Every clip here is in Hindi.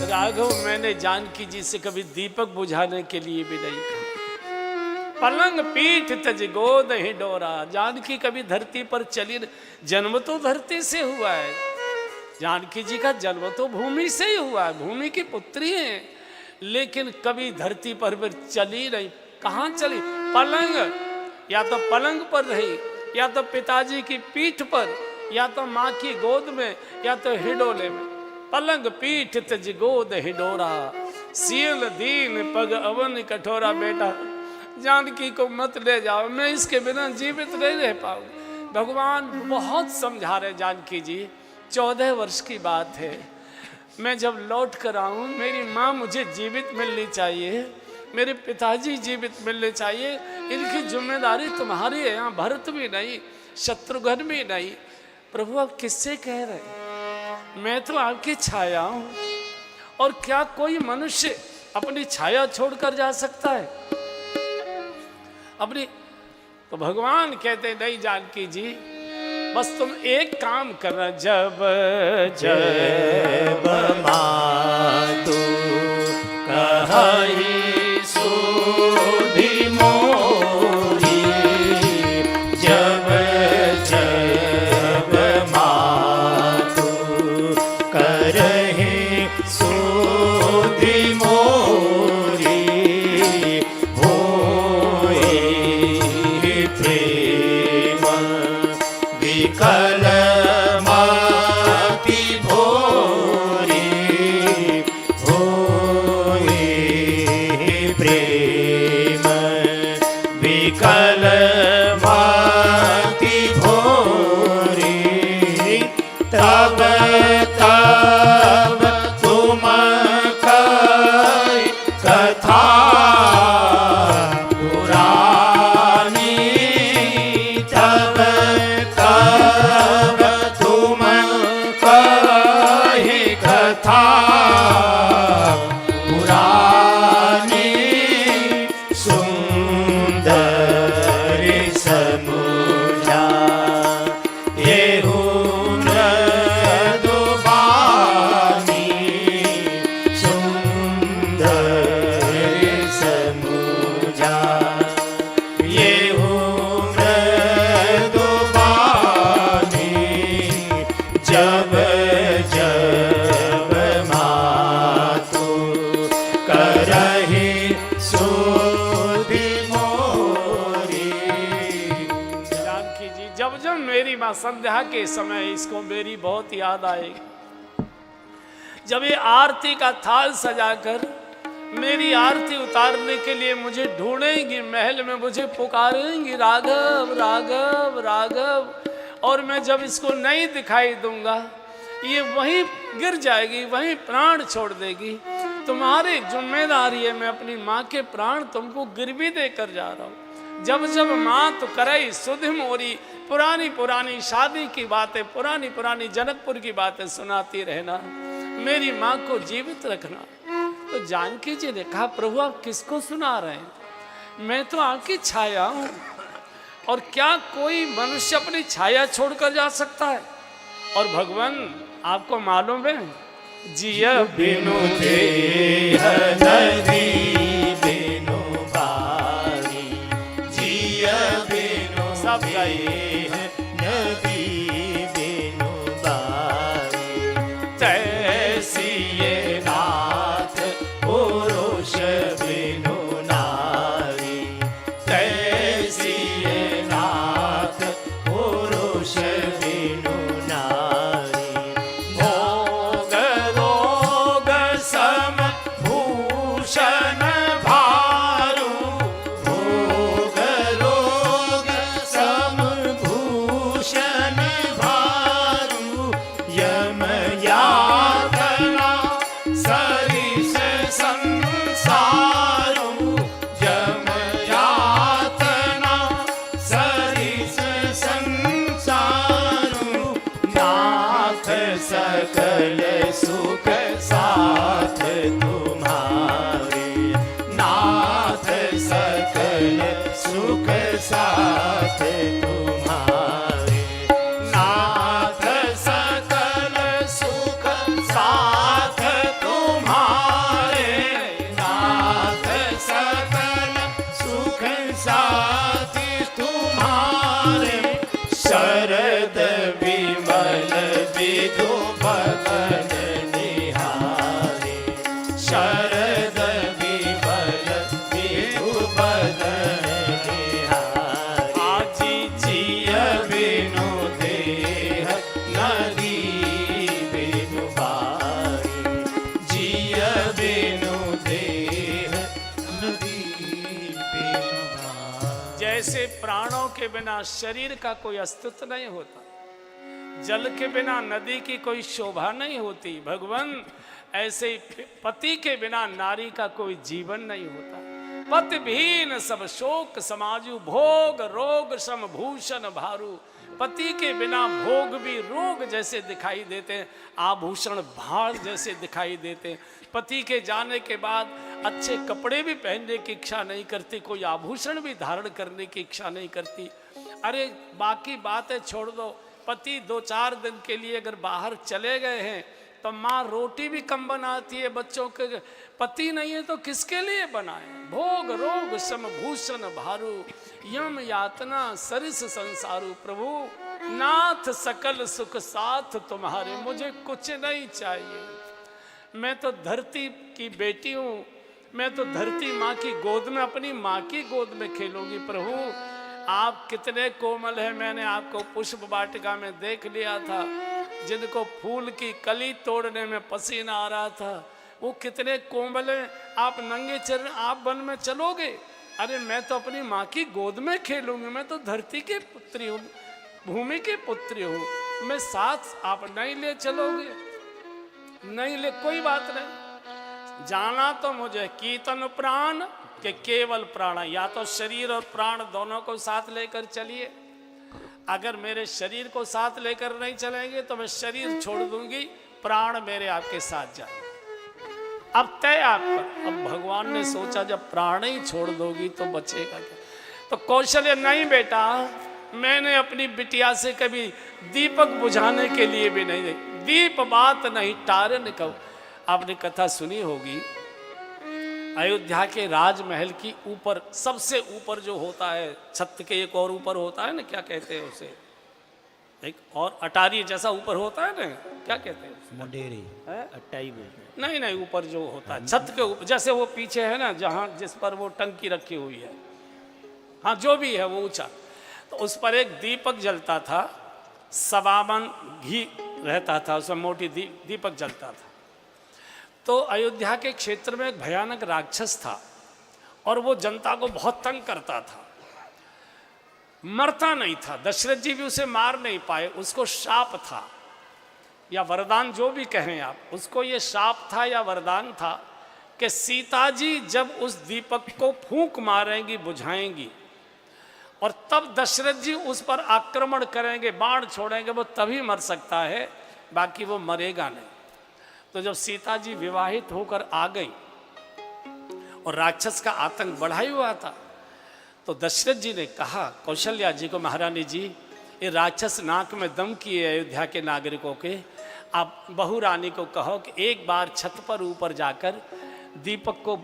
राघव, मैंने जानकी जी से कभी दीपक बुझाने के लिए भी नहीं कहा। पलंग पीठ तज गोद ही डोरा। जानकी कभी धरती पर चली, जन्म तो धरती से हुआ है। जानकी जी का जन्म तो भूमि से ही हुआ है, भूमि की पुत्री है, लेकिन कभी धरती पर भी चली नहीं। कहाँ चली? पलंग, या तो पलंग पर रही, या तो पिताजी की पीठ पर, या तो माँ की गोद में, या तो हिडोले में। पलंग पीठ तज गोद हिडोरा, सील दीन पग अवन कठोरा। बेटा जानकी को मत ले जाओ, मैं इसके बिना जीवित नहीं रह पाऊँ। भगवान बहुत समझा रहे जानकी जी। 14 वर्ष की बात है, मैं जब लौट कर आऊँ, मेरी माँ मुझे जीवित मिलनी चाहिए, मेरे पिताजी जीवित मिलने चाहिए। इनकी जिम्मेदारी तुम्हारी है। यहाँ भरत भी नहीं, शत्रुघ्न भी नहीं। प्रभु आप किससे कह रहे हैं? मैं तो आपकी छाया हूँ, और क्या कोई मनुष्य अपनी छाया छोड़कर जा सकता है अपनी? तो भगवान कहते नहीं जानकी जी, बस तुम एक काम करना, जब जब मातु कहि सुधि मोरी, जब जब मातु करहि सुधि मोरी, होए प्रेम विकल माति भोरी, होए प्रेम विकल माति भोरी। तब तब तुम कहि कथा पुरानी, तब तब तुम कहि कथा पुरानी। सुंदर समुझा येहु मृदु बानी, सुंदर समुझा येहु मृदु बानी। जब जब मातु करहि सुधि मोरी। जानकी जी, जब जब मेरी माँ संध्या के समय, इसको मेरी बहुत याद आएगी। जब ये आरती का थाल सजाकर मेरी आरती उतारने के लिए मुझे ढूंढेंगी, महल में मुझे पुकारेंगी, राघव राघव राघव, और मैं जब इसको नहीं दिखाई दूंगा, ये वहीं गिर जाएगी, वहीं प्राण छोड़ देगी। तुम्हारी जिम्मेदारी है, मैं अपनी माँ के प्राण तुमको गिरवी देकर जा रहा हूँ। जब जब माँ तो करई सुधि मोरी, पुरानी पुरानी शादी की बातें, पुरानी पुरानी जनकपुर की बातें सुनाती रहना, मेरी माँ को जीवित रखना। तो जानकी जी ने कहा, प्रभु आप किसको सुना रहे हैं? मैं तो आपकी छाया हूँ, और क्या कोई मनुष्य अपनी छाया छोड़कर जा सकता है? और भगवान आपको मालूम है, जिया बिनु देह नदी बिनु बारी, जिया बिनु सब देह नदी बिनु बारी। तैसी ये नाथ पुरुष बिनु नारी, तैसी ये नाथ पुरुष बिनु नारी। भोग रोग सम भूषण विधु बदन निहारे शरद विमल विधु बदन निहारे आजी जिय बिनु देह नदी बिनु बारी जिय बिनु देह नदी बिनु बारी। जैसे प्राणों के बिना शरीर का कोई अस्तित्व नहीं होता, जल के बिना नदी की कोई शोभा नहीं होती, भगवान ऐसे ही पति के बिना नारी का कोई जीवन नहीं होता। पति भीन सब शोक समाजु भोग रोग सम भूषण भारू। पति के बिना भोग भी रोग जैसे दिखाई देते हैं, आभूषण भार जैसे दिखाई देते हैं। पति के जाने के बाद अच्छे कपड़े भी पहनने की इच्छा नहीं करती, कोई आभूषण भी धारण करने की इच्छा नहीं करती। अरे बाकी बातें छोड़ दो, पति 2-4 दिन के लिए अगर बाहर चले गए हैं तो माँ रोटी भी कम बनाती है बच्चों के। पति नहीं है तो किसके लिए बनाए? भोग रोग सम भूषण भारू यम यातना सरिस संसारू। प्रभु नाथ सकल सुख साथ तुम्हारे, मुझे कुछ नहीं चाहिए। मैं तो धरती की बेटी हूँ, मैं तो धरती माँ की गोद में, अपनी माँ की गोद में खेलूंगी। प्रभु आप कितने कोमल हैं, मैंने आपको पुष्प वाटिका में देख लिया था। जिनको फूल की कली तोड़ने में पसीना आ रहा था, वो कितने कोमल हैं। आप नंगे चरण आप वन में चलोगे? अरे मैं तो अपनी माँ की गोद में खेलूंगी, मैं तो धरती की पुत्री हूँ, भूमि की पुत्री हूँ। मैं साथ आप नहीं ले चलोगे? नहीं ले, कोई बात नहीं। जाना तो मुझे कीर्तन प्राण के केवल प्राण, या तो शरीर और प्राण दोनों को साथ लेकर चलिए। अगर मेरे शरीर को साथ लेकर नहीं चलेंगे तो मैं शरीर छोड़ दूंगी, प्राण मेरे आपके साथ जाए। अब तय आपका। अब भगवान ने सोचा जब प्राण ही छोड़ दोगी तो बचेगा क्या? तो कौशल्य नहीं बेटा, मैंने अपनी बिटिया से कभी दीपक बुझाने के लिए भी नहीं, दीप बात नहीं टारे न कहो। आपने कथा सुनी होगी, अयोध्या के राजमहल की ऊपर, सबसे ऊपर जो होता है, छत के एक और ऊपर होता है ना, क्या कहते हैं उसे, एक और अटारी जैसा ऊपर होता है ना, क्या कहते हैं? मुंडेरी, अट्टाई बोलते हैं। नहीं नहीं, ऊपर जो होता है छत के ऊपर, जैसे वो पीछे है ना, जहाँ जिस पर वो टंकी रखी हुई है, हाँ जो भी है वो ऊंचा, तो उस पर एक दीपक जलता था, 1.25 मन घी रहता था उसमें, मोटी दीपक जलता था। तो अयोध्या के क्षेत्र में एक भयानक राक्षस था और वो जनता को बहुत तंग करता था, मरता नहीं था। दशरथ जी भी उसे मार नहीं पाए, उसको शाप था या वरदान, जो भी कहें आप, उसको ये शाप था या वरदान था कि सीता जी जब उस दीपक को फूंक मारेंगी, बुझाएंगी, और तब दशरथ जी उस पर आक्रमण करेंगे, बाण छोड़ेंगे, वो तभी मर सकता है, बाकी वो मरेगा नहीं। तो जब सीता जी विवाहित होकर आ गई और राक्षस का आतंक बढ़ा हुआ था, तो दशरथ जी ने कहा कौशल्या जी को, महारानी जी ये राक्षस नाक में दम किए अयोध्या के नागरिकों के, आप बहू रानी को कहो कि एक बार छत पर ऊपर जाकर दीपक को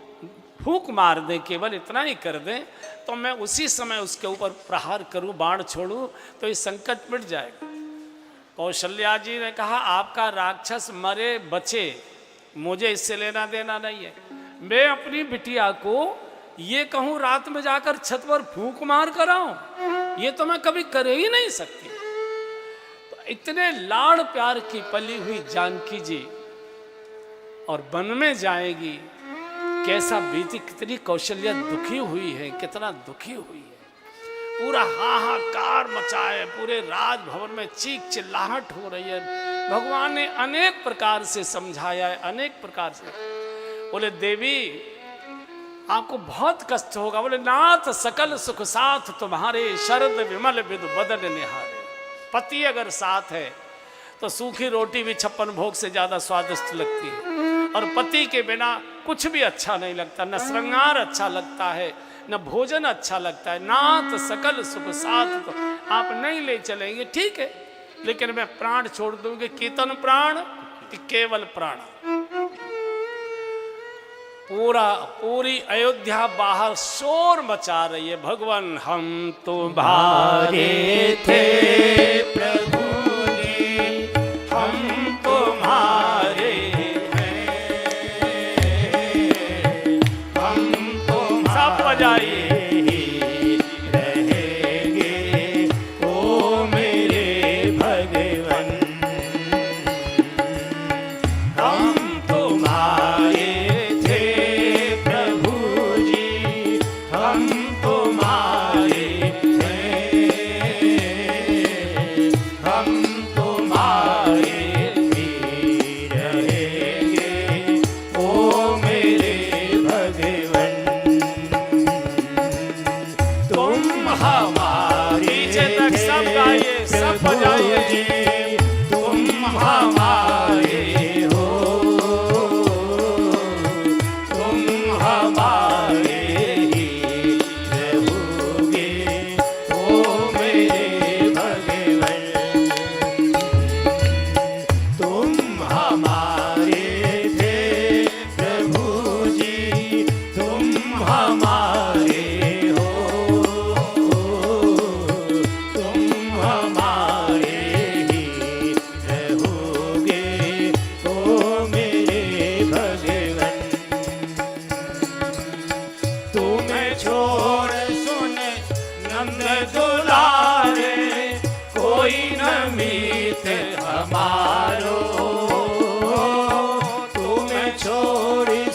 फूंक मार दें, केवल इतना ही कर दें, तो मैं उसी समय उसके ऊपर प्रहार करूं, बाण छोड़ूं, तो ये संकट मिट जाएगा। कौशल्या जी ने कहा आपका राक्षस मरे बचे, मुझे इससे लेना देना नहीं है। मैं अपनी बिटिया को ये कहूं रात में जाकर छत पर फूंक मार कर आऊं, ये तो मैं कभी कर ही नहीं सकती। तो इतने लाड़ प्यार की पली हुई जानकी जी और वन में जाएगी, कैसा बीती, कितनी कौशल्या दुखी हुई है, कितना दुखी हुई है। पूरा हाहाकार मचाए, पूरे राजभवन में चीख चिल्लाहट हो रही है। भगवान ने अनेक प्रकार से समझाया है, अनेक प्रकार से। बोले देवी आपको बहुत कष्ट होगा। बोले नाथ सकल सुख साथ तुम्हारे, शरद विमल विधु बदन निहारे। पति अगर साथ है तो सूखी रोटी भी 56 भोग से ज्यादा स्वादिष्ट लगती है, और पति के बिना कुछ भी अच्छा नहीं लगता, न श्रृंगार अच्छा लगता है, न भोजन अच्छा लगता है। नाथ सकल सुख साथ तो आप नहीं ले चलेंगे, ठीक है, लेकिन मैं प्राण छोड़ दूंगी। कीर्तन प्राण कि केवल प्राण। पूरी अयोध्या बाहर शोर मचा रही है, भगवान हम तुम्हारे थे प्रभु ने, हम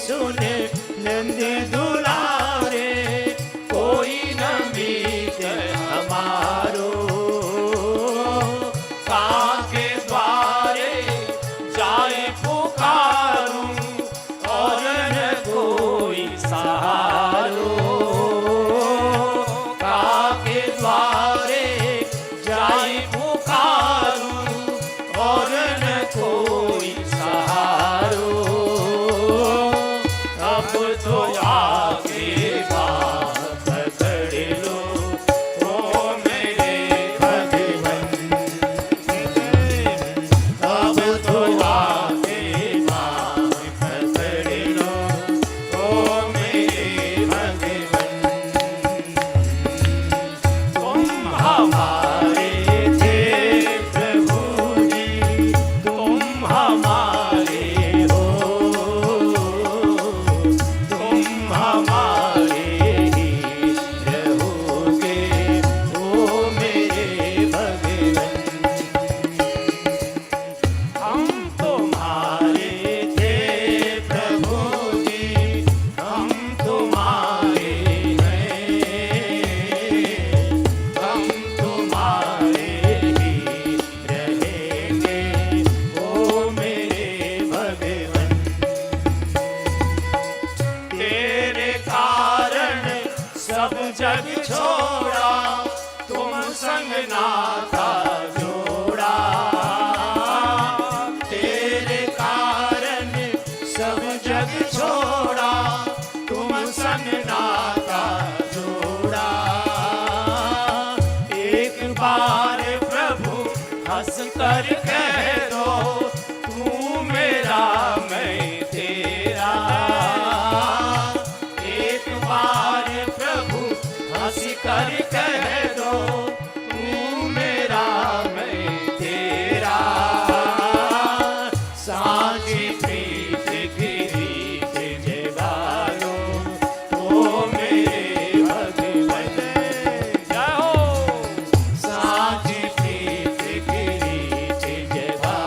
सुन नंद दुलारे, कोई न मीत हमारो। काके द्वारे जाए पुकारूं, और न कोई सहारो। काके द्वारे जाए पुकारूं, और न कोई सहारो। अब तो आगे बात पकड़ लो, ओ मेरे भगवन। अब तो आगे बात पकड़ लो, ओ मेरे भगवन। तुम हमारे थे प्रभु जी, तुम हमारे हो, तुम हमारे ही रहोगे, ओ मेरे भगवन। हम तुम्हारे थे प्रभु जी, हम तुम्हारे हैं, हम तुम्हारे ही रहेंगे, ओ मेरे भगवन। तेरे कारण सब जग छोड़ा, तुम संग नाता जोड़ा। तेरे कारण सब जग छोड़ा, तुम संग नाता जोड़ा। एक बार प्रभु हंस कर कह दो, तू मेरा मैं तेरा। एक बार प्रभु हंस कर कह दो, तू मेरा मैं तेरा। साझी प्रीत की रीत जगा लो, ओ मेरे भगवन। जाओ साझी प्रीत की रीत जगा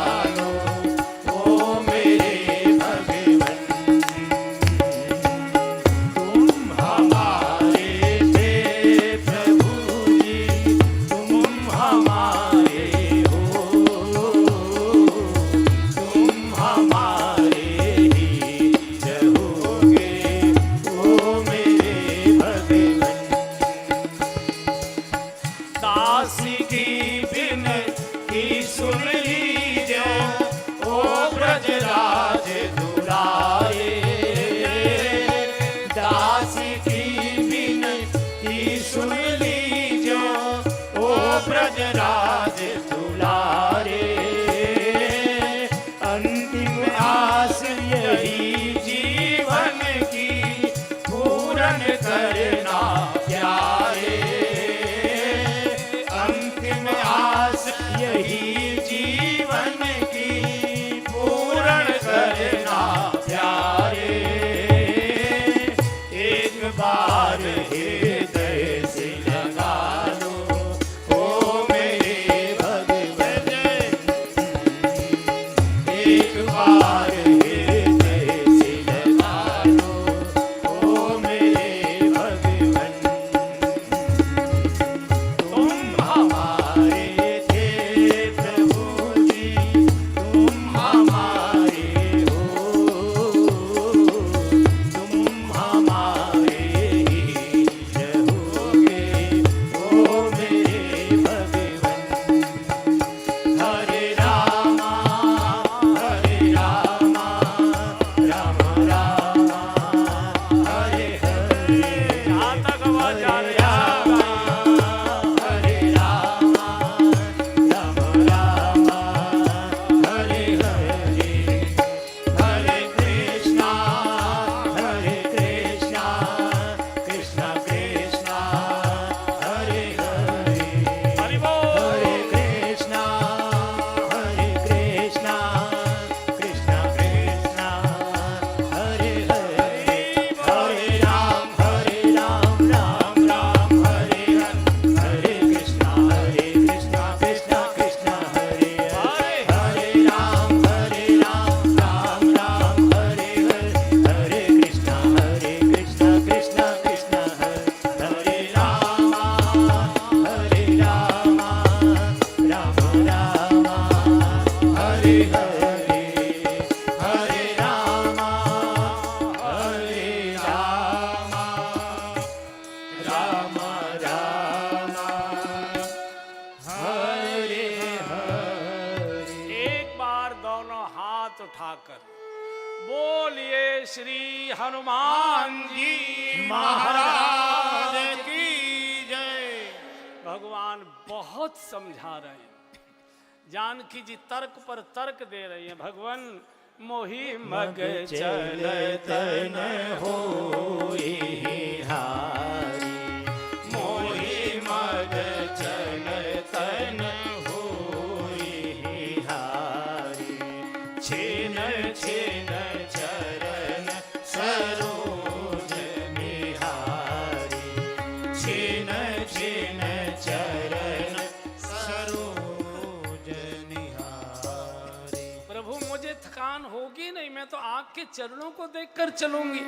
बोलिए श्री हनुमान जी महाराज की जय। भगवान बहुत समझा रहे हैं। जानकी जी तर्क पर तर्क दे रही हैं। भगवान मोहि मग चलतन होई हारी, मोहि मग चलतन होई हारी, छिन छिन चरण सरोज निहारी, छिन छिन चरण सरोज निहारी। प्रभु मुझे थकान होगी नहीं, मैं तो आपके चरणों को देखकर चलूंगी,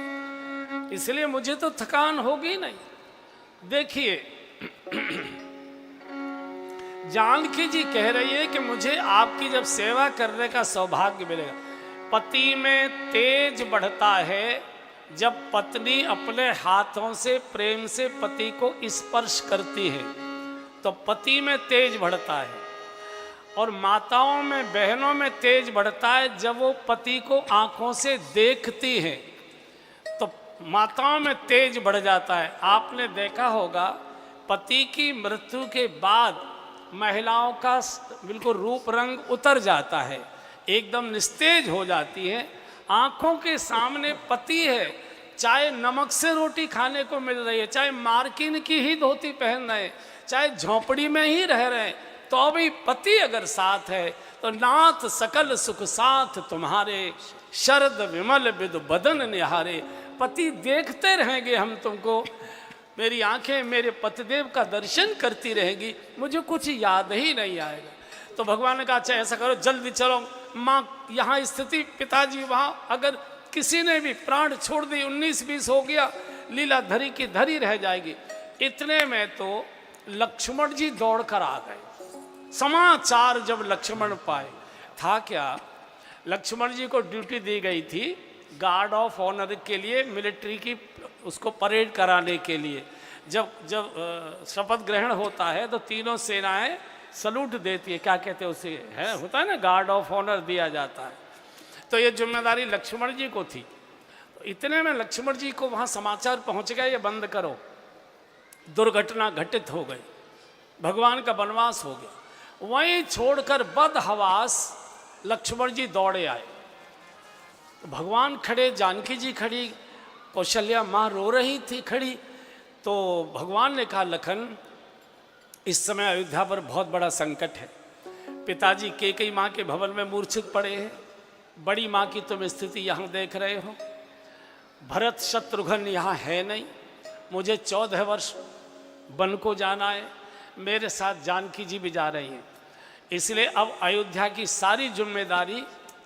इसलिए मुझे तो थकान होगी नहीं। देखिए जानकी जी कह रही है कि मुझे आपकी जब सेवा करने का सौभाग्य मिलेगा। पति में तेज बढ़ता है जब पत्नी अपने हाथों से प्रेम से पति को स्पर्श करती है, तो पति में तेज बढ़ता है। और माताओं में, बहनों में तेज बढ़ता है जब वो पति को आंखों से देखती हैं, तो माताओं में तेज बढ़ जाता है। आपने देखा होगा पति की मृत्यु के बाद महिलाओं का बिल्कुल रूप रंग उतर जाता है, एकदम निस्तेज हो जाती है। आंखों के सामने पति है, चाहे नमक से रोटी खाने को मिल रही है, चाहे मार्किन की ही धोती पहन रहे, चाहे झोपड़ी में ही रह रहे, तो भी पति अगर साथ है तो नाथ सकल सुख साथ तुम्हारे, शरद विमल विदु बदन निहारे। पति देखते रहेंगे हम तुमको, मेरी आंखें मेरे पतिदेव का दर्शन करती रहेगी, मुझे कुछ याद ही नहीं आएगा। तो भगवान ने कहा अच्छा ऐसा करो, जल्दी चलो, माँ यहाँ स्थिति, पिताजी वहाँ, अगर किसी ने भी प्राण छोड़ दी, 19-20 हो गया, लीला धरी की धरी रह जाएगी। इतने में तो लक्ष्मण जी दौड़ कर आ गए। समाचार जब लक्ष्मण पाए, था क्या, लक्ष्मण जी को ड्यूटी दी गई थी गार्ड ऑफ ऑनर के लिए, मिलिट्री की उसको परेड कराने के लिए। जब शपथ ग्रहण होता है तो तीनों सेनाएं सलूट देती है, क्या कहते हैं उसे, है होता है ना, गार्ड ऑफ ऑनर दिया जाता है। तो ये जिम्मेदारी लक्ष्मण जी को थी। इतने में लक्ष्मण जी को वहाँ समाचार पहुँच गया, ये बंद करो, दुर्घटना घटित हो गई, भगवान का वनवास हो गया। वहीं छोड़कर बदहवास लक्ष्मण जी दौड़े आए। भगवान खड़े, जानकी जी खड़ी, कौशल्या माँ रो रही थी खड़ी। तो भगवान ने कहा लखन, इस समय अयोध्या पर बहुत बड़ा संकट है। पिताजी कैकेयी माँ के भवन में मूर्छित पड़े हैं, बड़ी माँ की तुम स्थिति यहाँ देख रहे हो, भरत शत्रुघ्न यहाँ है नहीं, मुझे 14 वर्ष वन को जाना है, मेरे साथ जानकी जी भी जा रही हैं, इसलिए अब अयोध्या की सारी जिम्मेदारी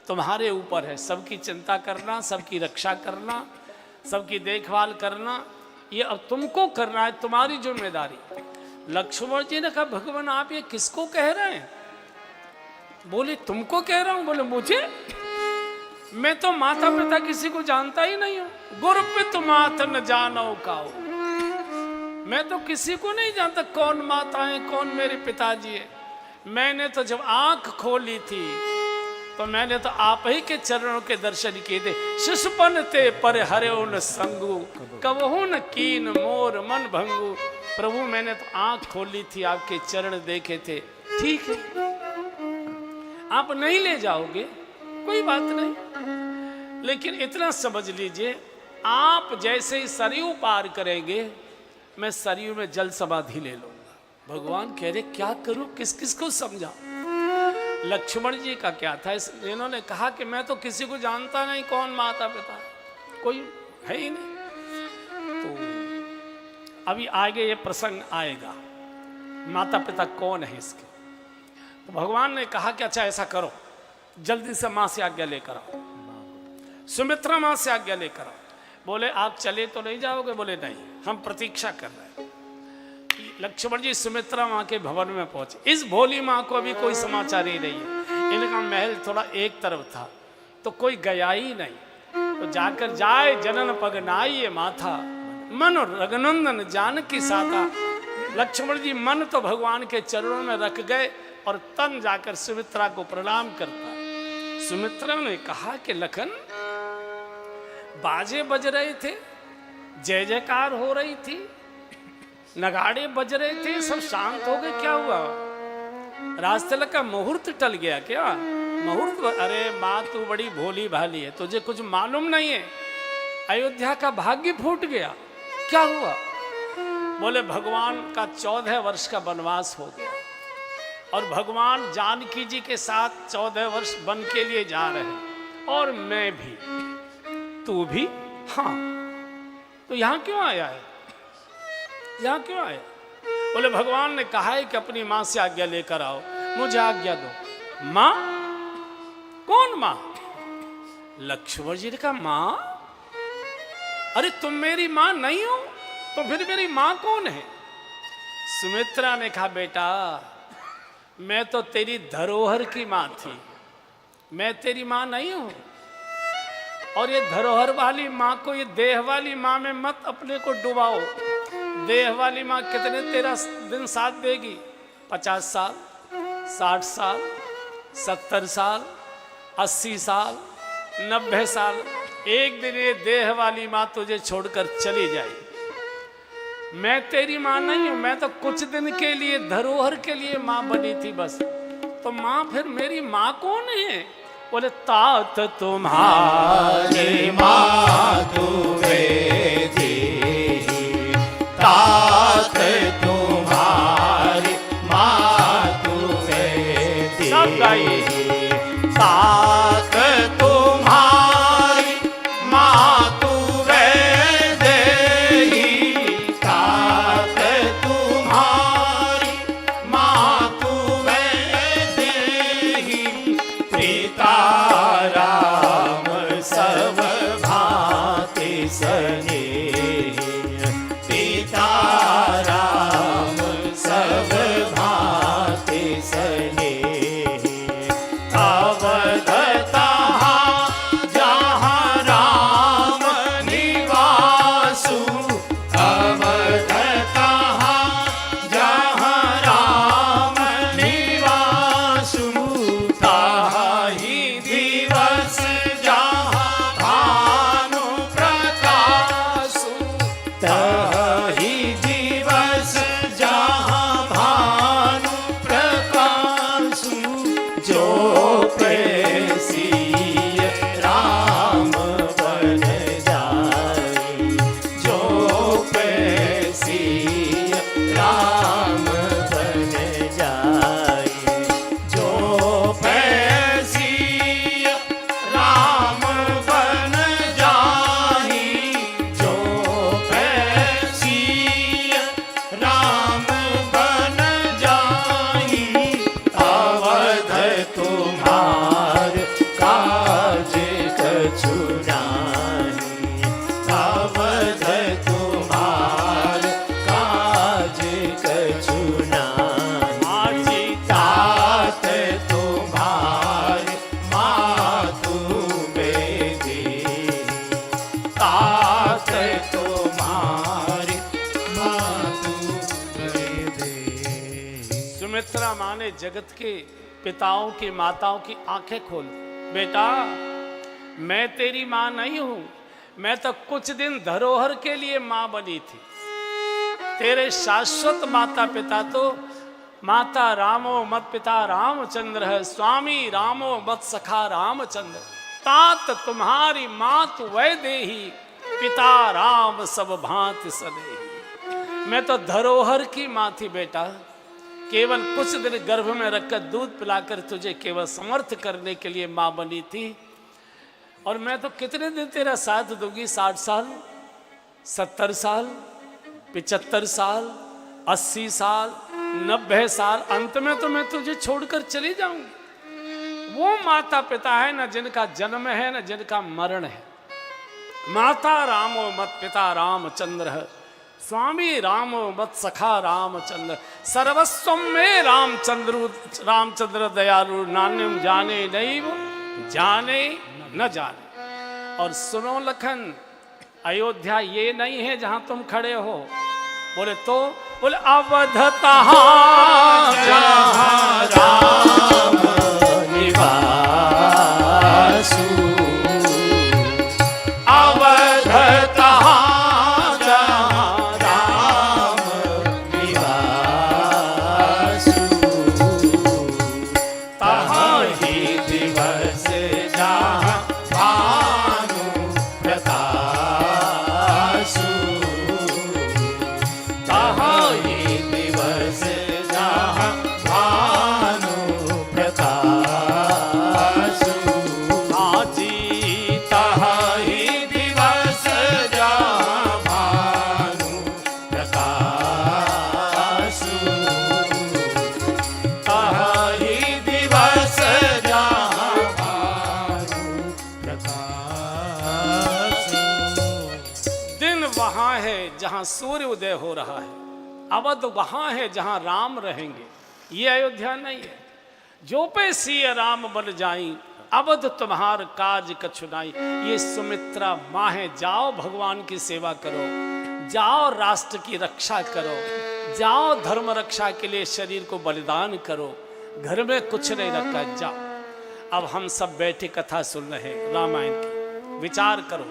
तुम्हारे ऊपर है। सबकी चिंता करना, सबकी रक्षा करना, सबकी देखभाल करना, ये अब तुमको करना है, तुम्हारी जिम्मेदारी। लक्ष्मण जी ने कहा भगवान आप ये किसको कह रहे हैं? बोले तुमको कह रहा हूं। बोले मुझे? मैं तो माता पिता किसी को जानता ही नहीं हूं। गुरपित मात न जानो काओ, मैं तो किसी को नहीं जानता कौन माता है कौन मेरे पिताजी है। मैंने तो जब आंख खोली थी तो मैंने तो आप ही के चरणों के दर्शन किए थे। शिशुपन ते पर हर्यो न संगु, कबहु न कीन मोर मन भंगु। प्रभु मैंने तो आंख खोली थी, आपके चरण देखे थे। ठीक है, आप नहीं ले जाओगे कोई बात नहीं, लेकिन इतना समझ लीजिए आप जैसे ही सरयू पार करेंगे मैं सरयू में जल समाधि ले लूंगा। भगवान कह रहे क्या करूं, किस किस को समझा? लक्ष्मण जी का क्या था, इन्होंने कहा कि मैं तो किसी को जानता नहीं कौन माता पिता, कोई है ही नहीं। तो अभी आगे ये प्रसंग आएगा, माता पिता कौन है इसके। तो भगवान ने कहा कि अच्छा ऐसा करो, जल्दी से माँ से आज्ञा लेकर आओ, सुमित्रा माँ से आज्ञा लेकर आओ। बोले आप चले तो नहीं जाओगे? बोले नहीं, हम प्रतीक्षा कर रहे हैं। लक्ष्मण जी सुमित्रा माँ के भवन में पहुंचे। इस भोली माँ को अभी कोई समाचार ही नहीं है, इनका महल थोड़ा एक तरफ था तो कोई गया ही नहीं। तो जाकर जाए जनन पगनाई माथा, मन रघुनंदन जानकी साथा। लक्ष्मण जी मन तो भगवान के चरणों में रख गए और तन जाकर सुमित्रा को प्रणाम करता। सुमित्रा ने कहा कि लखन बाजे बज रहे थे, जय जयकार हो रही थी, नगाड़े बज रहे थे, सब शांत हो गए। क्या हुआ? राजतिलक का मुहूर्त टल गया क्या? मुहूर्त? अरे माँ तू बड़ी भोली भाली है, तुझे कुछ मालूम नहीं है, अयोध्या का भाग्य फूट गया। क्या हुआ? बोले भगवान का 14 वर्ष का वनवास हो गया और भगवान जानकी जी के साथ 14 वर्ष वन के लिए जा रहे हैं, और मैं भी, तू भी। हाँ, तो यहां क्यों आया है? यहां क्यों आया? बोले भगवान ने कहा है कि अपनी मां से आज्ञा लेकर आओ, मुझे आज्ञा दो। मां? कौन मां? लक्ष्मण जी का मां? अरे तुम मेरी मां नहीं हो तो फिर मेरी मां कौन है? सुमित्रा ने कहा बेटा मैं तो तेरी धरोहर की मां थी, मैं तेरी मां नहीं हूं। और ये धरोहर वाली मां को ये देह वाली मां में मत अपने को डुबाओ। देह वाली मां कितने तेरा दिन साथ देगी? 50 साल, 60 साल, 70 साल, 80 साल, 90 साल। एक दिन ये देह वाली मां तुझे छोड़कर चली जाएगी। मैं तेरी मां नहीं हूं, मैं तो कुछ दिन के लिए धरोहर के लिए मां बनी थी बस। तो मां फिर मेरी मां कौन है? बोले तात तुम्हारी माँ तुम्हें दी, तात तुम्हारी माँ तुम्हें दी। सब गाइए। तात तुम्हारी माँ तुम्हें देही, तात तुम्हारी माँ तुम्हें देही। पिता राम सब भांति स्नेही, पिता राम सब भांति स्नेही। अवध तहाँ जहाँ राम निवासु, अवध तहाँ जहाँ राम निवासु। ताहि दिवस जहाँ भानु प्रकाशु, ताहि दिवस जहाँ भानु प्रकाशु। जो प्रेसिय राम बन जाए, जो प्रेसिय राम बन जाए, जो प्रेसिय राम बन जाही, जो प्रेसिय राम बन जाही। अवध तुम्हार काज कछु नाही, अवध तुम्हार काज कछु नाही। तात तुम्हार मातु बेदी, तात तुम्हारी मातु बेदी। सुमित्रा माँ ने जगत के पिताओं की माताओं की आंखें खोल। बेटा मैं तेरी माँ नहीं हूं, मैं तो कुछ दिन धरोहर के लिए माँ बनी थी। तेरे शाश्वत माता पिता तो माता रामो मत पिता रामचंद्र है, स्वामी रामो मत सखा रामचंद्र। तात तुम्हारी मात वै देही, पिता राम सब भांति सदेही। मैं तो धरोहर की माँ थी बेटा, केवल कुछ दिन गर्भ में रखकर दूध पिलाकर तुझे केवल समर्थ करने के लिए माँ बनी थी। और मैं तो कितने दिन तेरा साथ दूंगी? 60 साल, 70 साल, 75 साल, 80 साल, 90 साल। अंत में तो मैं तुझे छोड़कर चली जाऊंगी। वो माता पिता है न जिनका जन्म है न जिनका मरण है। माता रामो मत पिता रामचंद्र है, स्वामी रामो मत सखा रामचंद्र। सर्वस्व में रामचंद्र दयालु, नान्यम जाने नहीं वो जाने न जाने। और सुनो लखन, अयोध्या ये नहीं है जहां तुम खड़े हो। बोले तो बोले अवध तहाँ जहाँ राम निवासु, अवध वहां है जहां सूर्य उदय हो रहा है, अवध वहां है जहां राम रहेंगे। ये अयोध्या नहीं है। जो पे सिय राम बन जाई, अवध तुम्हार काज कछु नाई। ये सुमित्रा माँ है। जाओ भगवान की सेवा करो, जाओ राष्ट्र की रक्षा करो, जाओ धर्म रक्षा के लिए शरीर को बलिदान करो। घर में कुछ नहीं रखा, जाओ। अब हम सब बैठे कथा सुन रहे हैं रामायण की। विचार करो,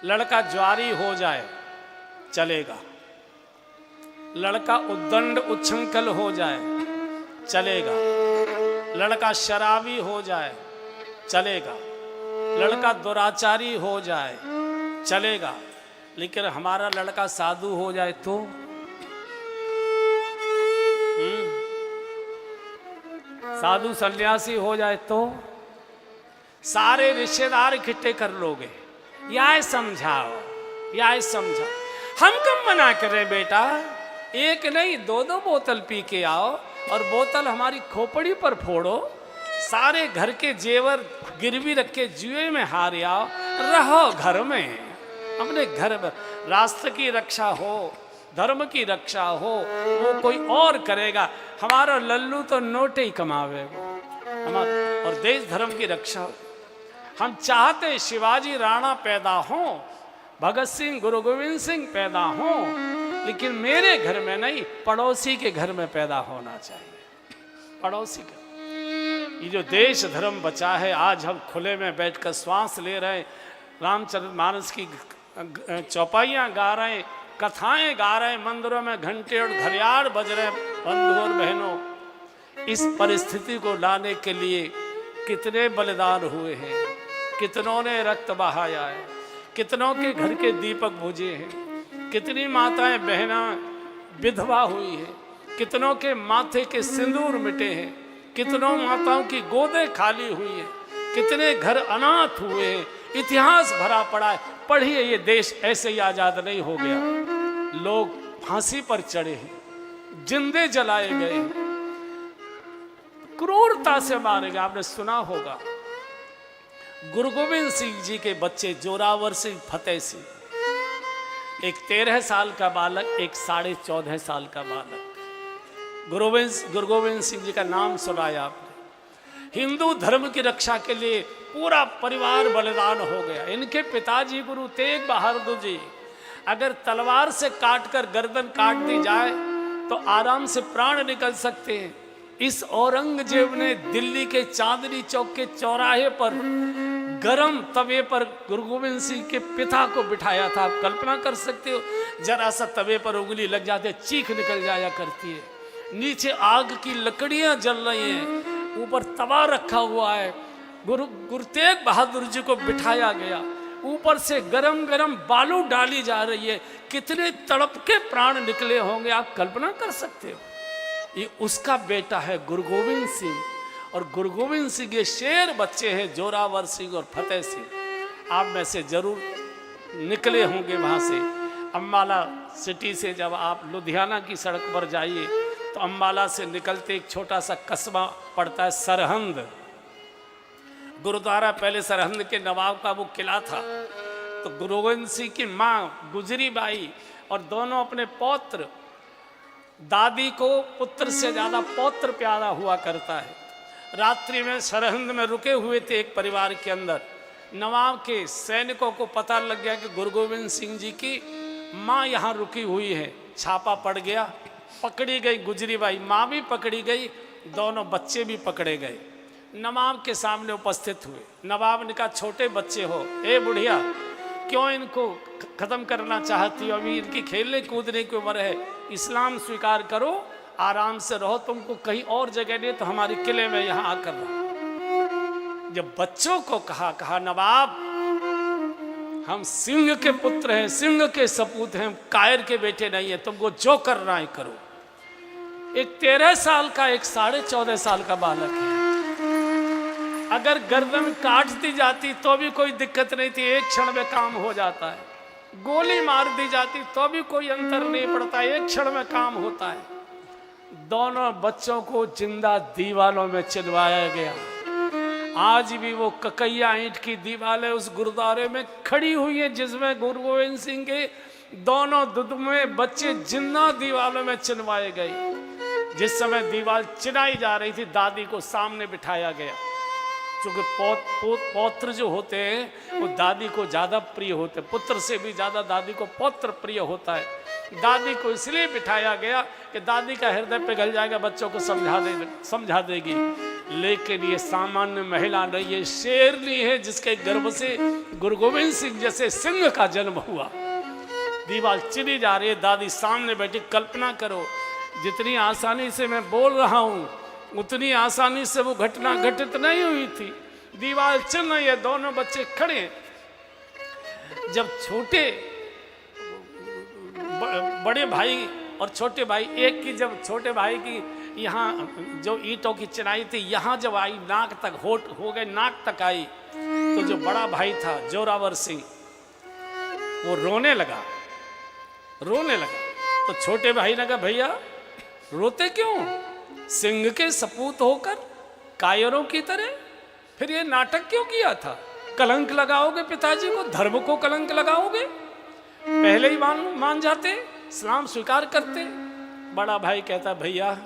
लड़का ज्वारी हो जाए चलेगा, लड़का उद्दंड उच्छृंखल हो जाए चलेगा, लड़का शराबी हो जाए चलेगा, लड़का दुराचारी हो जाए चलेगा, लेकिन हमारा लड़का साधु हो जाए तो साधु सन्यासी हो जाए तो सारे रिश्तेदार इकट्ठे कर लोगे। या समझाओ, या समझाओ। हम कब मना कर रहे बेटा, एक नहीं दो दो बोतल पी के आओ और बोतल हमारी खोपड़ी पर फोड़ो। सारे घर के जेवर गिरवी रख के जुए में हार आओ। रहो घर में, अपने घर में। राष्ट्र की रक्षा हो, धर्म की रक्षा हो, वो कोई और करेगा। हमारा लल्लू तो नोटे ही कमावेगा। और देश धर्म की रक्षा हो। हम चाहते शिवाजी राणा पैदा हो, भगत सिंह गुरु गोविंद सिंह पैदा हो, लेकिन मेरे घर में नहीं, पड़ोसी के घर में पैदा होना चाहिए। पड़ोसी का ये जो देश धर्म बचा है, आज हम खुले में बैठकर श्वास ले रहे हैं, रामचरितमानस की चौपाइयाँ गा रहे हैं, कथाएं गा रहे हैं, मंदिरों में घंटे और घड़ियाल बज रहे हैं। बंधु और बहनों, इस परिस्थिति को लाने के लिए कितने बलिदान हुए हैं, कितनों ने रक्त बहाया है, कितनों के घर के दीपक बुझे हैं, कितनी माताएं बहना विधवा हुई है, कितनों के माथे के सिंदूर मिटे हैं, कितनों माताओं की गोदें खाली हुई हैं, कितने घर अनाथ हुए हैं। इतिहास भरा पड़ा है। पढ़िए, ये देश ऐसे ही आजाद नहीं हो गया। लोग फांसी पर चढ़े हैं, जिंदे जलाए गए, क्रूरता से मारे गए। आपने सुना होगा गुरु गोविंद सिंह जी के बच्चे जोरावर सिंह, फतेह सिंह, एक 13 साल का बालक, एक 14.5 साल का बालक। गुरु गोविंद सिंह जी का नाम सुनाया आपने। हिंदू धर्म की रक्षा के लिए पूरा परिवार बलिदान हो गया। इनके पिताजी गुरु तेग बहादुर जी, अगर तलवार से काटकर गर्दन काट दी जाए तो आराम से प्राण निकल सकते हैं। इस औरंगजेब ने दिल्ली के चांदनी चौक के चौराहे पर गरम तवे पर गुरु गोविंद सिंह के पिता को बिठाया था। आप कल्पना कर सकते हो, जरा सा तवे पर उंगली लग जाती है, चीख निकल जाया करती है। नीचे आग की लकड़ियां जल रही हैं, ऊपर तवा रखा हुआ है। गुरु तेग बहादुर जी को बिठाया गया, ऊपर से गरम गरम बालू डाली जा रही है। कितने तड़प के प्राण निकले होंगे, आप कल्पना कर सकते हो। ये उसका बेटा है गुरु गोविंद सिंह, और गुरु गोविंद सिंह के शेर बच्चे हैं जोरावर सिंह और फतेह सिंह। आप में से जरूर निकले होंगे वहाँ से। अम्बाला सिटी से जब आप लुधियाना की सड़क पर जाइए तो अम्बाला से निकलते एक छोटा सा कस्बा पड़ता है सरहंद। गुरुद्वारा पहले सरहंद के नवाब का वो किला था। तो गुरु गोविंद सिंह की माँ गुजरी बाई और दोनों अपने पौत्र, दादी को पुत्र से ज्यादा पौत्र प्यारा हुआ करता है। रात्रि में सरहंद में रुके हुए थे एक परिवार के अंदर। नवाब के सैनिकों को पता लग गया कि गुरु गोविंद सिंह जी की माँ यहाँ रुकी हुई है। छापा पड़ गया, पकड़ी गई गुजरी बाई, माँ भी पकड़ी गई, दोनों बच्चे भी पकड़े गए। नवाब के सामने उपस्थित हुए। नवाब ने कहा, छोटे बच्चे हो, ए बुढ़िया, क्यों इनको खत्म करना चाहती हो? अभी इनकी खेलने कूदने की उम्र है। इस्लाम स्वीकार करो, आराम से रहो, तुमको कहीं और जगह नहीं तो हमारे किले में यहाँ आकर रहो। जब बच्चों को कहा नवाब, हम सिंह के पुत्र हैं, सिंह के सपूत हैं, कायर के बेटे नहीं है, तुमको जो करना है करो। एक 13 साल का, एक 14.5 साल का बालक है। अगर गर्दन काट दी जाती तो भी कोई दिक्कत नहीं थी, एक क्षण में काम हो जाता है। गोली मार दी जाती तो भी कोई अंतर नहीं पड़ता, एक क्षण में काम होता है। दोनों बच्चों को जिंदा दीवालों में चिनवाया गया। आज भी वो ककैया ईंट की दीवारें उस गुरुद्वारे में खड़ी हुई है, जिसमें गुरु गोविंद सिंह के दोनों दुधुमे बच्चे जिन्ना दीवारों में चिनवाए गए। जिस समय दीवार चिनाई जा रही थी, दादी को सामने बिठाया गया, क्योंकि पौत्र जो होते हैं वो दादी को ज्यादा प्रिय होते, पुत्र से भी ज्यादा दादी को पौत्र प्रिय होता है। दादी को इसलिए बिठाया गया कि दादी का हृदय पिघल जाएगा, बच्चों को समझा देगी। लेकिन ये सामान्य महिला नहीं, ये शेरनी है, जिसके गर्भ से गुरु गोविंद सिंह जैसे सिंह का जन्म हुआ। दीवार चिनी जा रही है, दादी सामने बैठी। कल्पना करो, जितनी आसानी से मैं बोल रहा हूँ उतनी आसानी से वो घटना घटित नहीं हुई थी। दीवार चिन रही है, दोनों बच्चे खड़े। जब बड़े भाई और छोटे भाई, एक की जब छोटे भाई की यहाँ जो ईंटों की चिनाई थी, यहाँ जब आई, नाक तक होठ हो गए, नाक तक आई, तो जो बड़ा भाई था जोरावर सिंह, वो रोने लगा। तो छोटे भाई ने कहा, भैया रोते क्यों? सिंह के सपूत होकर कायरों की तरह फिर ये नाटक क्यों किया था? कलंक लगाओगे पिताजी को, धर्म को कलंक लगाओगे। पहले ही मान जाते, इस्लाम स्वीकार करते। बड़ा भाई कहता, भैया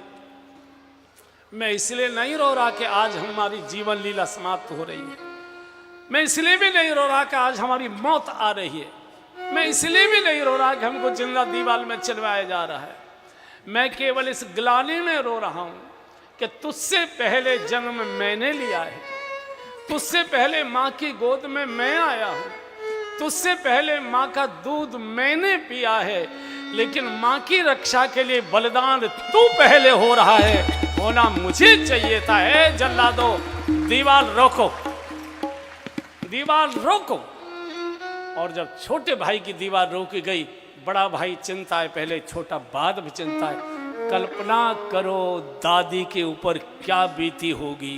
मैं इसलिए नहीं रो रहा कि आज हमारी जीवन लीला समाप्त हो रही है, मैं इसलिए भी नहीं रो रहा कि आज हमारी मौत आ रही है, मैं इसलिए भी नहीं रो रहा कि हमको जिंदा दीवार में चिनवाया जा रहा है। मैं केवल इस ग्लानि में रो रहा हूं कि तुझसे पहले जन्म मैंने लिया है, तुझसे पहले माँ की गोद में मैं आया हूं, तुझसे पहले माँ का दूध मैंने पिया है, लेकिन माँ की रक्षा के लिए बलिदान तू पहले हो रहा है, होना मुझे चाहिए था। जल्लादो, दीवार रोको, दीवार रोको। और जब छोटे भाई की दीवार रोकी गई, बड़ा भाई चिंता है पहले, छोटा बाद में चिंता है। कल्पना करो दादी के ऊपर क्या बीती होगी,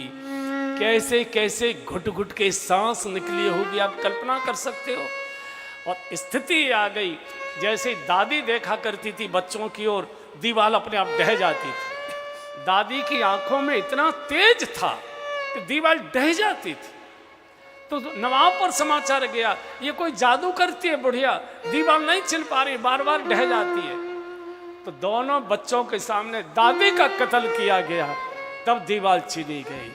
कैसे कैसे घुट घुट के सांस निकली होगी, आप कल्पना कर सकते हो। और स्थिति आ गई, जैसे दादी देखा करती थी बच्चों की ओर, दीवार अपने आप ढह जाती थी। दादी की आंखों में इतना तेज था कि दीवार ढह जाती थी। तो नवाब पर समाचार गया, ये कोई जादू करती है बुढ़िया, दीवार नहीं चिन पा रही, बार बार ढह जाती है। तो दोनों बच्चों के सामने दादी का कत्ल किया गया, तब दीवार चीनी गई।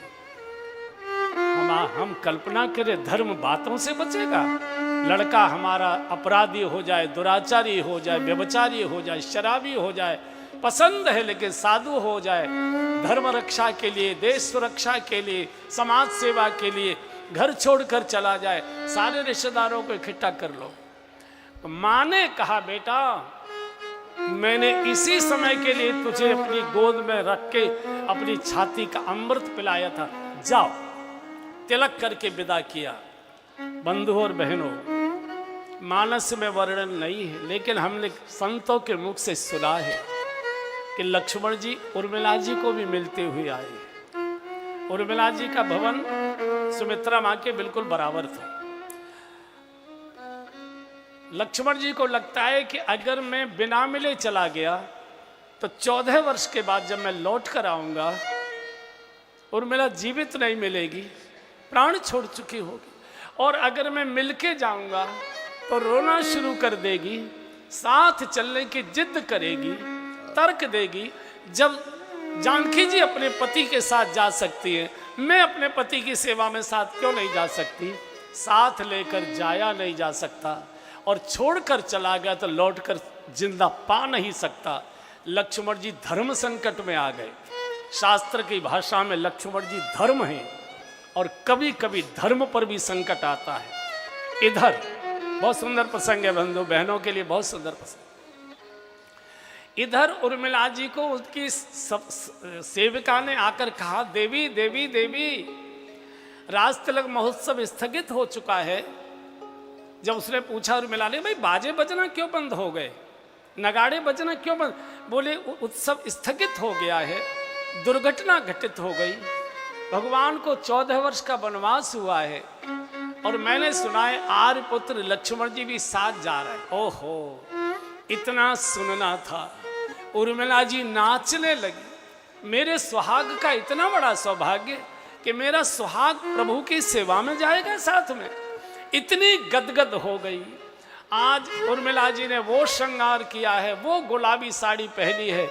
हम कल्पना करें, धर्म बातों से बचेगा? लड़का हमारा अपराधी हो जाए, दुराचारी हो जाए, व्यभिचारी हो जाए, शराबी हो जाए, पसंद है लेकिन साधु हो जाए, धर्म रक्षा के लिए, देश सुरक्षा के लिए, समाज सेवा के लिए घर छोड़कर चला जाए, सारे रिश्तेदारों को इकट्ठा कर लो। तो माँ ने कहा, बेटा मैंने इसी समय के लिए तुझे अपनी गोद में रख के अपनी छाती का अमृत पिलाया था, जाओ। तिलक करके विदा किया। बंधु और बहनों, मानस में वर्णन नहीं है, लेकिन हमने संतों के मुख से सुना है कि लक्ष्मण जी उर्मिला जी को भी मिलते हुए आए। उर्मिला जी का भवन सुमित्रा माँ के बिल्कुल बराबर था। लक्ष्मण जी को लगता है कि अगर मैं बिना मिले चला गया तो 14 वर्ष के बाद जब मैं लौट कर आऊंगा उर्मिला जीवित नहीं मिलेगी, प्राण छोड़ चुकी होगी, और अगर मैं मिलके जाऊंगा तो रोना शुरू कर देगी, साथ चलने की जिद करेगी, तर्क देगी। जब जानकी जी अपने पति के साथ जा सकती है, मैं अपने पति की सेवा में साथ क्यों नहीं जा सकती? साथ लेकर जाया नहीं जा सकता, और छोड़कर चला गया तो लौटकर जिंदा पा नहीं सकता। लक्ष्मण जी धर्म संकट में आ गए। शास्त्र की भाषा में लक्ष्मण जी धर्म हैं, और कभी कभी धर्म पर भी संकट आता है। इधर बहुत सुंदर प्रसंग है बंधु बहनों के लिए, बहुत सुंदर प्रसंग। इधर उर्मिला जी को उसकी सेविका ने आकर कहा, देवी देवी देवी, राज तिलक महोत्सव स्थगित हो चुका है। जब उसने पूछा उर्मिला ने, भाई बाजे बजना क्यों बंद हो गए, नगाड़े बजना क्यों बंद? बोले उत्सव स्थगित हो गया है, दुर्घटना घटित हो गई, भगवान को 14 वर्ष का वनवास हुआ है, और मैंने सुना है आर्यपुत्र लक्ष्मण जी भी साथ जा रहे हैं। ओहो, इतना सुनना था। उर्मिला जी नाचने लगी, मेरे सुहाग का इतना बड़ा सौभाग्य कि मेरा सुहाग प्रभु की सेवा में जाएगा साथ में। इतनी गदगद हो गई। आज उर्मिला जी ने वो श्रृंगार किया है, वो गुलाबी साड़ी पहनी है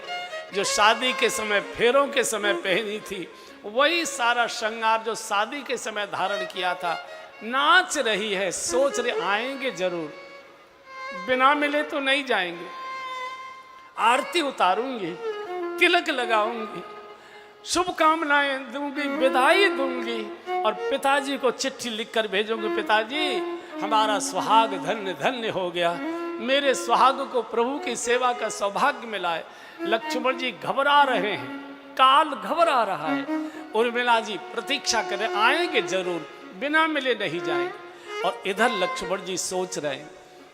जो शादी के समय, फेरों के समय पहनी थी। वही सारा श्रृंगार जो शादी के समय धारण किया था। नाच रही है, सोच रहे आएंगे जरूर, बिना मिले तो नहीं जाएंगे। आरती उतारूंगी, तिलक लगाऊंगी, शुभकामनाएं दूंगी, विदाई दूंगी और पिताजी को चिट्ठी लिखकर भेजूंगी, पिताजी हमारा सुहाग धन्य धन्य हो गया, मेरे सुहाग को प्रभु की सेवा का सौभाग्य मिला है। लक्ष्मण जी घबरा रहे हैं, काल घबरा रहा है। उर्मिला जी प्रतीक्षा करें, आएंगे जरूर, बिना मिले नहीं जाएंगे। और इधर लक्ष्मण जी सोच रहे हैं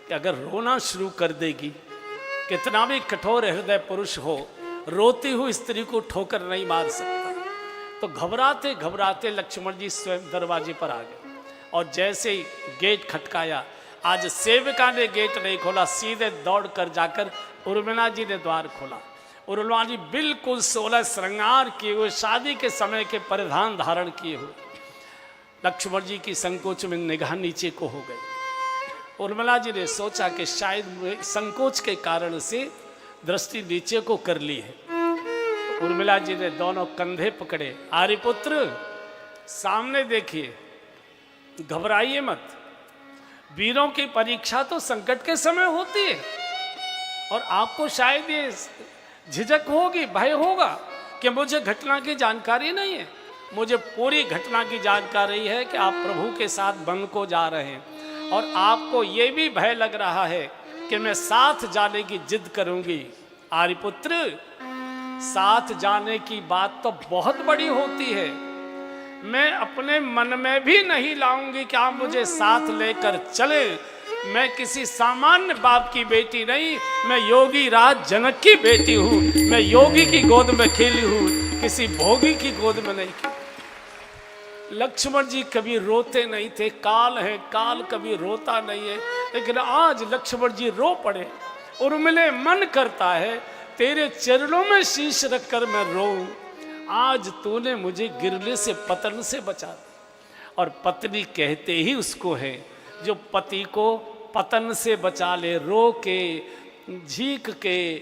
कि अगर रोना शुरू कर देगी, कितना भी कठोर हृदय पुरुष हो, रोती हुई स्त्री को ठोकर नहीं मार सकता। तो घबराते घबराते लक्ष्मण जी स्वयं दरवाजे पर आ गए और जैसे ही गेट खटकाया, आज सेविका ने गेट नहीं खोला, सीधे दौड़ कर जाकर उर्मिला जी ने द्वार खोला। उर्मिला जी बिल्कुल 16 श्रृंगार किए हुए, शादी के समय के परिधान धारण किए हुए। लक्ष्मण जी की संकोच में निगाह नीचे को हो गई। उर्मिला जी ने सोचा कि शायद संकोच के कारण से दृष्टि नीचे को कर ली है। उर्मिला जी ने दोनों कंधे पकड़े, आर्यपुत्र सामने देखिए, घबराइए मत। वीरों की परीक्षा तो संकट के समय होती है और आपको शायद ये झिझक होगी, भय होगा कि मुझे घटना की जानकारी नहीं है। मुझे पूरी घटना की जानकारी है कि आप प्रभु के साथ वन को जा रहे हैं और आपको ये भी भय लग रहा है कि मैं साथ जाने की जिद करूंगी। आर्यपुत्र, साथ जाने की बात तो बहुत बड़ी होती है, मैं अपने मन में भी नहीं लाऊंगी कि आप मुझे साथ लेकर चले। मैं किसी सामान्य बाप की बेटी नहीं, मैं योगी राज जनक की बेटी हूँ। मैं योगी की गोद में खेली हूँ, किसी भोगी की गोद में नहीं खेली। लक्ष्मण जी कभी रोते नहीं थे, काल है, काल कभी रोता नहीं है, लेकिन आज लक्ष्मण जी रो पड़े। उर्मिले मन करता है तेरे चरणों में शीश रखकर मैं रोऊं। आज तूने मुझे गिरने से, पतन से बचा दिया। और पत्नी कहते ही उसको है जो पति को पतन से बचा ले, रो के, झीक के,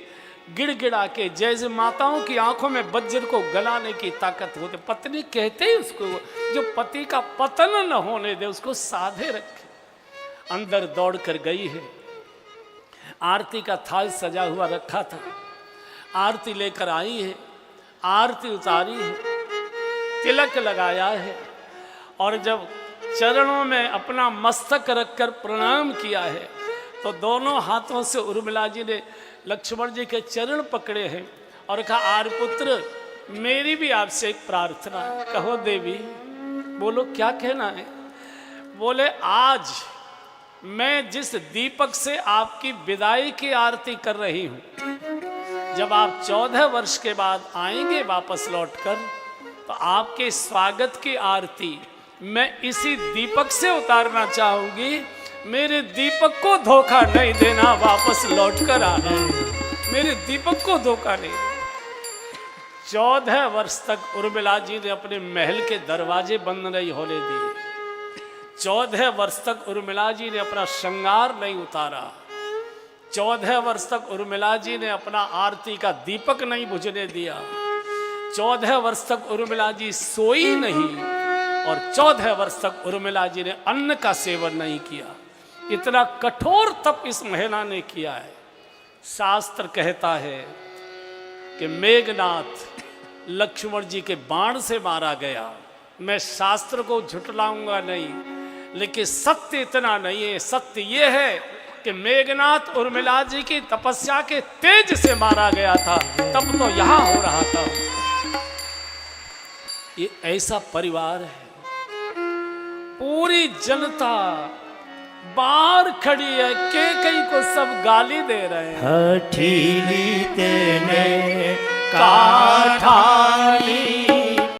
गिड़गिड़ा के, जैसे माताओं की आंखों में वज्र को गलाने की ताकत होती। पत्नी कहते ही उसको जो पति का पतन न होने दे, उसको साधे रखे। अंदर दौड़ कर गई है, आरती का थाल सजा हुआ रखा था, आरती लेकर आई है, आरती उतारी है, तिलक लगाया है और जब चरणों में अपना मस्तक रखकर प्रणाम किया है तो दोनों हाथों से उर्मिला जी ने लक्ष्मण जी के चरण पकड़े हैं और कहा, आर्यपुत्र मेरी भी आपसे एक प्रार्थना है। कहो देवी। बोलो क्या कहना है। बोले, आज मैं जिस दीपक से आपकी विदाई की आरती कर रही हूँ, जब आप 14 वर्ष के बाद आएंगे वापस लौटकर, तो आपके स्वागत की आरती मैं इसी दीपक से उतारना चाहूंगी। मेरे दीपक को धोखा नहीं देना, वापस लौटकर आना। मेरे दीपक को धोखा नहीं देना। 14 वर्ष तक उर्मिला जी ने अपने महल के दरवाजे बंद नहीं होने दिए। 14 वर्ष तक उर्मिला जी ने अपना श्रृंगार नहीं उतारा। 14 वर्ष तक उर्मिला जी ने अपना आरती का दीपक नहीं बुझने दिया। 14 वर्ष तक उर्मिला जी सोई नहीं और 14 वर्ष तक उर्मिला जी ने अन्न का सेवन नहीं किया। इतना कठोर तप इस महिला ने किया है। शास्त्र कहता है कि मेघनाथ लक्ष्मण जी के बाण से मारा गया। मैं शास्त्र को झुटलाऊंगा नहीं, लेकिन सत्य इतना नहीं है। सत्य यह है कि मेघनाथ उर्मिला जी की तपस्या के तेज से मारा गया था, तब तो यहां हो रहा था। ये ऐसा परिवार है। पूरी जनता बाहर खड़ी है, कैकेयी को सब गाली दे रहे हैं। हठीली तेने काठाली